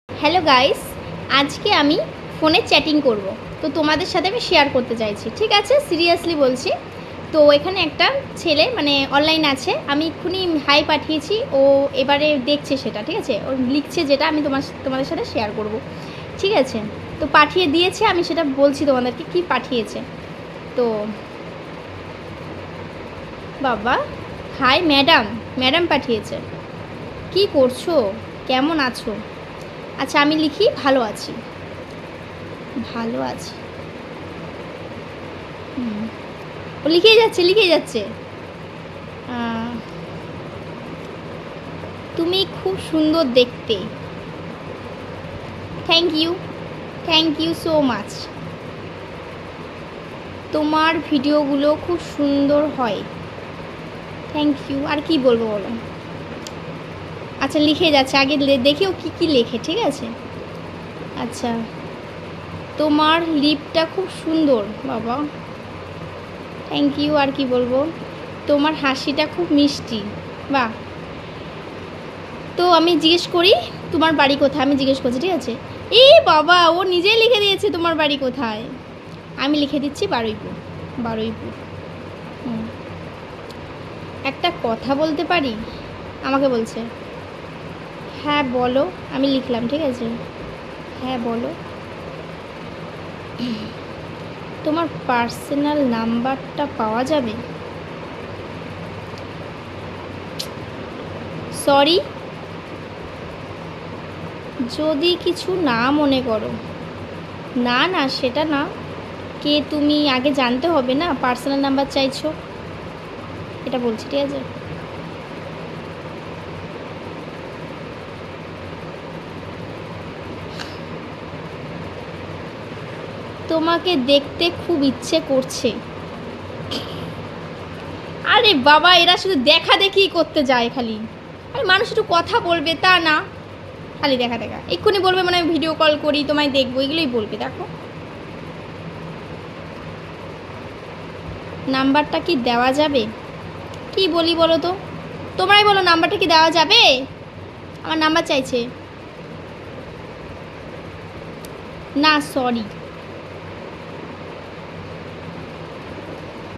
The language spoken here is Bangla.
হ্যালো গাইস, আজকে আমি ফোনে চ্যাটিং করব, তো তোমাদের সাথে আমি শেয়ার করতে চাইছি। ঠিক আছে, সিরিয়াসলি বলছি। তো এখানে একটা ছেলে মানে অনলাইন আছে, আমি এক্ষুনি হাই পাঠিয়েছি, ও এবারে দেখছে সেটা। ঠিক আছে, ও লিখছে যেটা আমি তোমাদের সাথে শেয়ার করব। ঠিক আছে, তো পাঠিয়ে দিয়েছে, আমি সেটা বলছি তোমাদেরকে কি পাঠিয়েছে। তো বাবা, হাই ম্যাডাম, ম্যাডাম পাঠিয়েছে। কি করছো, কেমন আছো? আচ্ছা, আমি লিখি ভালো আছি। ভালো আছি। ও লিখেই যাচ্ছে লিখেই যাচ্ছে। আহ, তুমি খুব সুন্দর দেখতে। Thank you, thank you so much. তোমার ভিডিওগুলো খুব সুন্দর হয়। Thank you. আর কি বলবো বলো? আচ্ছা, লিখে যাচ্ছে, আগে দেখি ও কী কী লেখে। ঠিক আছে, আচ্ছা। তোমার লিপটা খুব সুন্দর বাবা। Thank you. আর কি বলবো? তোমার হাসিটা খুব মিষ্টি। বাহ। তো আমি জিজ্ঞেস করি তোমার বাড়ি কোথায়, আমি জিজ্ঞেস করছি। ঠিক আছে, এই বাবা, ও নিজেই লিখে দিয়েছে তোমার বাড়ি কোথায়। আমি লিখে দিচ্ছি বারুইপুর। বারুইপুর। একটা কথা বলতে পারি, আমাকে বলছে। হ্যাঁ বলো। আমি লিখলাম। ঠিক আছে, হ্যাঁ বলো। তোমার পার্সোনাল নাম্বারটা পাওয়া যাবে? সরি, যদি কিছু না মনে করো। না না, সেটা না। কে তুমি আগে জানতে হবে না, পার্সোনাল নাম্বার চাইছো, এটা বলছি। ঠিক আছে, তোমাকে দেখতে খুব ইচ্ছে করছে। আরে বাবা, এরা শুধু দেখা দেখি করতে যায় খালি। আরে মানুষ একটু কথা বলবে, তা না, খালি দেখা দেখা। এক্ষুনি বলবে মানে ভিডিও কল করি, তোমায় দেখবো, এগুলোই বলবে। দেখো, নাম্বারটা কি দেওয়া যাবে? কি বলি বলো তো, তোমরাই বলো, নাম্বারটা কি দেওয়া যাবে? আমার নাম্বার চাইছে। না সরি।